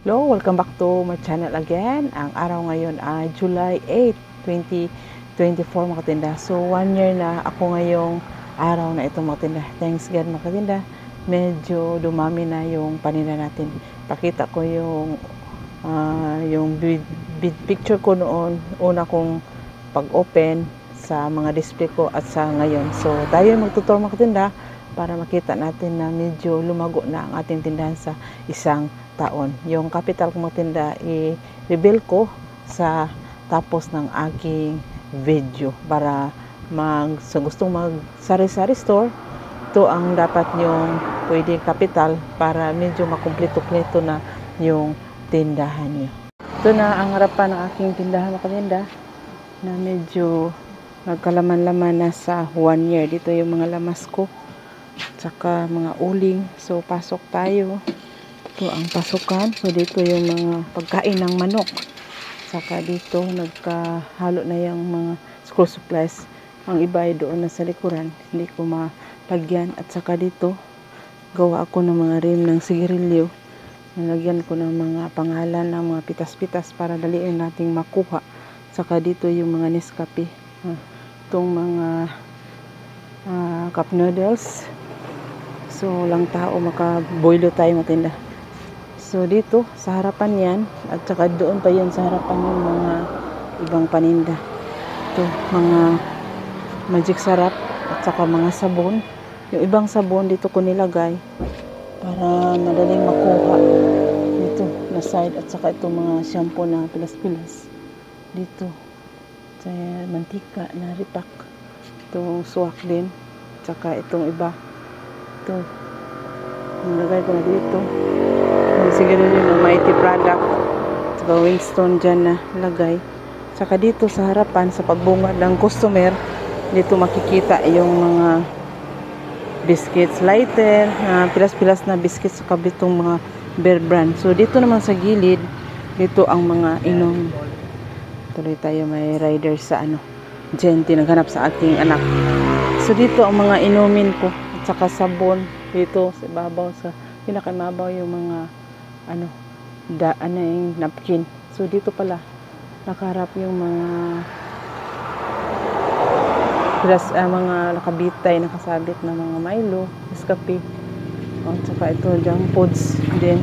Hello, welcome back to my channel again. Ang araw ngayon ay July 8, 2024 mga katinda. So 1 year na ako ngayong araw na itong mga katinda. Thanks God mga katinda. Medyo dumami na yung paninda natin. Pakita ko yung picture ko noon. Una kong pag-open sa mga display ko at sa ngayon. So tayo magtutur mga katinda para makita natin na medyo lumago na ang ating tindahan sa isang taon. Yung capital kong tinda i-reveal ko sa tapos ng aking video para sa gustong mag-sari-sari store, ito ang dapat yung pwedeng capital para medyo makumpleto-kompleto na yung tindahan nyo. Ito na ang harapan ng aking tindahan mga katinda na medyo nagkalaman-laman na sa 1 year. Dito yung mga lamas ko tsaka mga uling. So pasok tayo. Ito ang pasukan. So dito yung mga pagkain ng manok. Saka dito nagkahalo na yung mga school supplies. Ang iba ay doon na sa likuran. Hindi ko malagyan. At saka dito gawa ako ng mga rim ng sigarilyo. Nalagyan ko ng mga pangalan ng mga pitas-pitas para daliin nating makuha. Saka dito yung mga Nescafe. Itong mga cup noodles. So lang tao makaboilo tayo matinda. So dito sa harapan yan at saka doon pa yun sa harapan yung mga ibang paninda. Ito mga magic sarap at saka mga sabon. Yung ibang sabon dito ko nilagay para madaling makuha. Dito na side at saka itong mga shampoo na pilas-pilas. Dito sa mantika na ripak. Itong suwak din. At saka itong iba. Ito. Nilagay ko na dito. Siguro yung Mighty product. Saka Winston dyan na lagay. Saka dito sa harapan, sa pagbungad ng customer, dito makikita yung mga biscuits, lighter, pilas-pilas na biscuits, saka itong mga Bear Brand. So dito naman sa gilid, dito ang mga inom. Tuloy tayo, may rider sa Genti, naghanap sa aking anak. So dito ang mga inumin ko, at saka sabon. Dito sa ibabaw, sa pinakamabaw yung mga yung napkin. So dito pala nakaharap yung mga mga nakabitay, nakasabit na mga Milo, Nescafe. At saka ito junk foods din.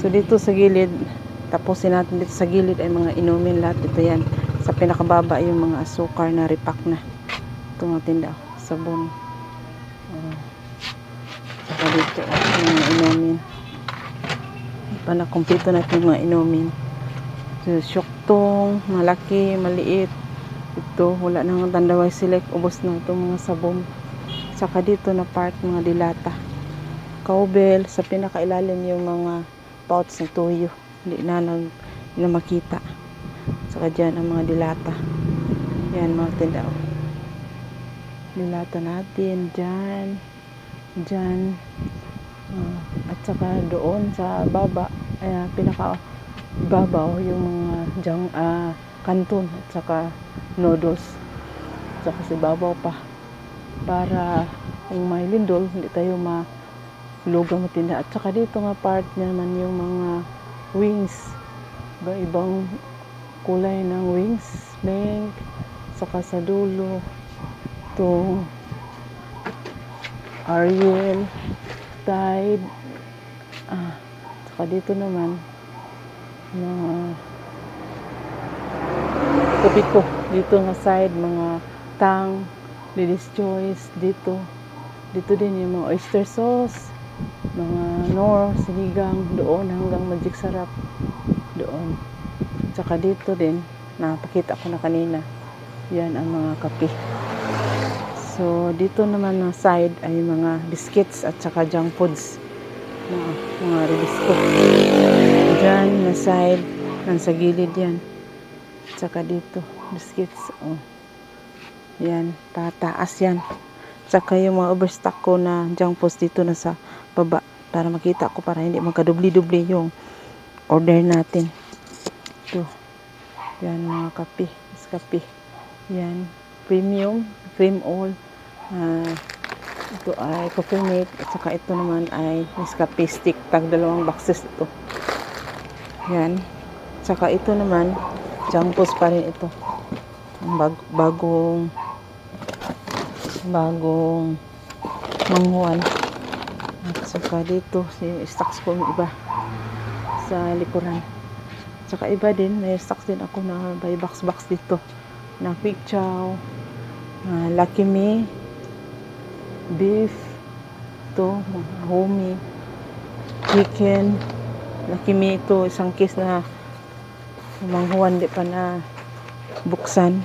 So dito sa gilid, tapusin natin dito sa gilid ay mga inumin lahat. Ito yan. Sa pinakababa yung mga asukar na ripak na. Ito mga tinda, sabon. Saka dito yung mga inumin. Panakumpleto natin yung mga inumin. So, syuktong, malaki, maliit. Ito, wala nang tandaway select. Ubos na itong mga sabon. Saka dito na part, mga dilata. Cowbell, sa pinakailalim yung mga pouch na tuyo. Hindi na makita. Saka dyan ang mga dilata. Yan mga tindaw. Dilata natin, dyan. Dyan. At saka doon sa baba, pinaka babaw yung mga kanton at saka noodles. At saka si babaw pa para kung may lindol hindi tayo malugang matinda. At saka dito nga part naman yung mga wings, ibang kulay ng wings, bank, saka sa dulo itong Ariel, Tide, saka dito naman mga kopiko. Dito nga side mga Tang, Lady's Choice. Dito din yung mga oyster sauce, mga Nor, sinigang, doon hanggang magic sarap doon. Saka dito din napakita ko na kanina, yan ang mga kape. So dito naman na side ay mga biscuits at saka junk foods. Mga ribisco. Diyan na side, nasa gilid yan. At saka dito, biscuits. Yan, tataas yan. At saka yung mga overstock ko na junk foods dito na sa baba. Para makita ko, para hindi magkadubli-dubli yung order natin. Ito. Yan, mga kape. Kape. Yan, premium, cream oil. Ito ay coffee mate at saka ito naman ay Nescafe stick, tag 2 boxes ito. Yan. Saka ito naman, Junkos pa rin ito. Bagong manghuan. At saka dito, stocks ko yung iba sa likuran. Saka iba din, may stocks din ako na by box dito. Na Quick Chow, Lucky Me, beef, ito, homey, chicken, Lucky Me ito, isang case na manghuan di pa na buksan.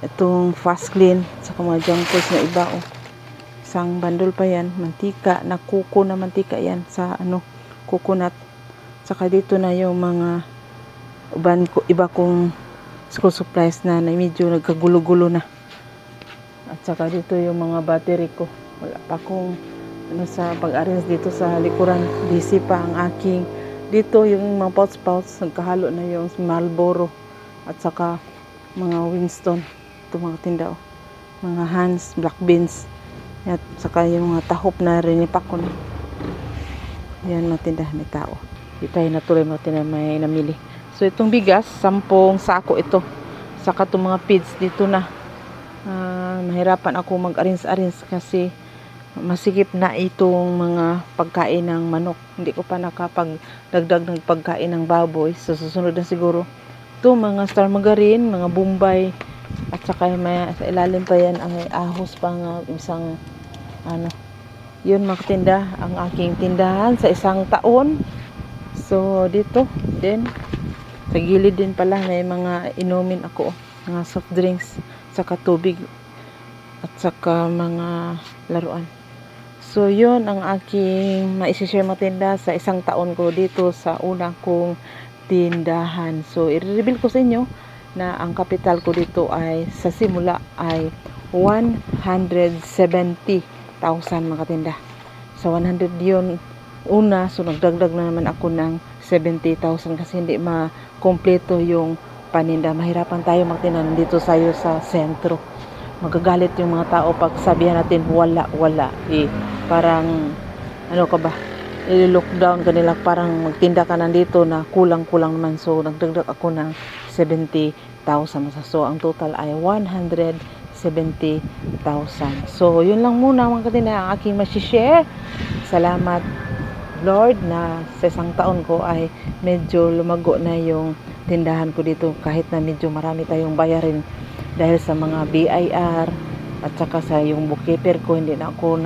Itong fast clean, saka mga Junkos na iba, oh. Isang bandol pa yan, mantika, na kuko na mantika yan sa coconut. Saka dito na yung mga iba kong school supplies na medyo nagkagulo-gulo na. At saka dito yung mga battery ko. Wala pa akong sa pag-arrange dito sa likuran. Busy pa ang aking. Dito yung mga pouch, nagkahalo na yung Marlboro. At saka mga Winston. Ito mga tinda, oh. Mga Hans, black beans. At saka yung mga tahop na rinipak ko na. Yan mga tinda, may tao. Di tayo natuloy mga tinda may namili. So itong bigas, 10 sako ito. Saka itong mga feeds dito na. Mahirapan ako mag-arrange kasi masikip na itong mga pagkain ng manok. Hindi ko pa nakapagdagdag ng pagkain ng baboy. So susunod na siguro. Ito mga star margarine, mga Bombay. At saka sa ilalim pa yan ang ahos pang isang yun mga tinda ang aking tindahan sa isang taon. So dito din sa gilid din pala may mga inumin ako, mga soft drinks, saka tubig at saka mga laruan. So yun ang aking maisishare mga tinda sa isang taon ko dito sa una kong tindahan. So i-reveal ko sa inyo na ang kapital ko dito ay sa simula ay 170,000 mga tinda. Sa 100 yun una, so nagdagdag na naman ako ng 70,000 kasi hindi makompleto yung paninda. Mahirapan tayo magtinda dito sayo sa sentro. Magagalit yung mga tao pag sabihan natin wala. Parang ka ba? I-lockdown kanila, parang magtinda ka nandito na kulang naman. So nagdagdag ako ng 70,000. So ang total ay 170,000. So yun lang muna mga katinda ang aking masishare. Salamat Lord na sa isang taon ko ay medyo lumago na yung tindahan ko dito, kahit na medyo marami tayong bayarin dahil sa mga BIR at saka sa yung bookkeeper ko. Hindi na ako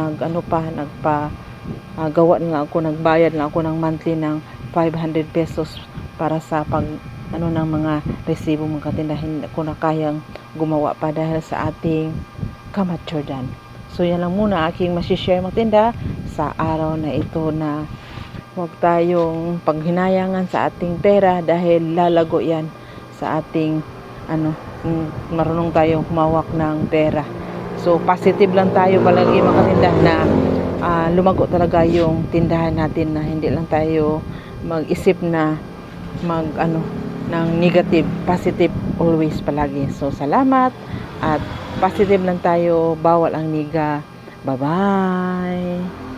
gawa na ako, nagbayad na ako ng monthly ng 500 pesos para sa ng mga resibo mga katindahan. Hindi ko na kayang gumawa pa dahil sa ating kamatsurdan. So yan lang muna aking masishare mga tinda sa araw na ito, na huwag tayong paghinayangan sa ating pera dahil lalago yan sa ating marunong tayong humawak ng pera. So positive lang tayo palagi mga katinda na lumago talaga yung tindahan natin, na hindi lang tayo mag-isip na ng negative, positive always palagi. So salamat at positive lang tayo, bawal ang niga. Bye-bye!